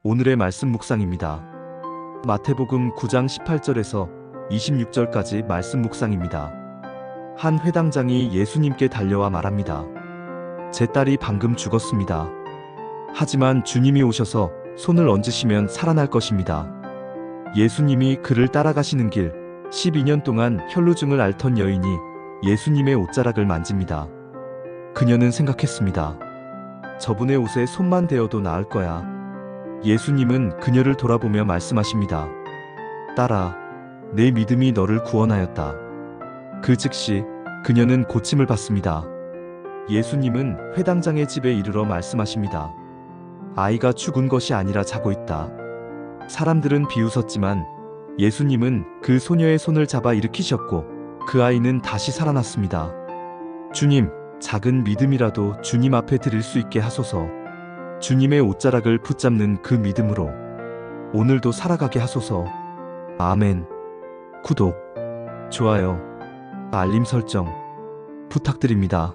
오늘의 말씀 묵상입니다. 마태복음 9장 18절에서 26절까지 말씀 묵상입니다. 한 회당장이 예수님께 달려와 말합니다. 제 딸이 방금 죽었습니다. 하지만 주님이 오셔서 손을 얹으시면 살아날 것입니다. 예수님이 그를 따라가시는 길, 12년 동안 혈루증을 앓던 여인이 예수님의 옷자락을 만집니다. 그녀는 생각했습니다. 저분의 옷에 손만 대어도 나을 거야. 예수님은 그녀를 돌아보며 말씀하십니다. 딸아, 내 믿음이 너를 구원하였다. 그 즉시 그녀는 고침을 받습니다. 예수님은 회당장의 집에 이르러 말씀하십니다. 아이가 죽은 것이 아니라 자고 있다. 사람들은 비웃었지만 예수님은 그 소녀의 손을 잡아 일으키셨고 그 아이는 다시 살아났습니다. 주님, 작은 믿음이라도 주님 앞에 드릴 수 있게 하소서. 주님의 옷자락을 붙잡는 그 믿음으로 오늘도 살아가게 하소서. 아멘. 구독, 좋아요, 알림 설정 부탁드립니다.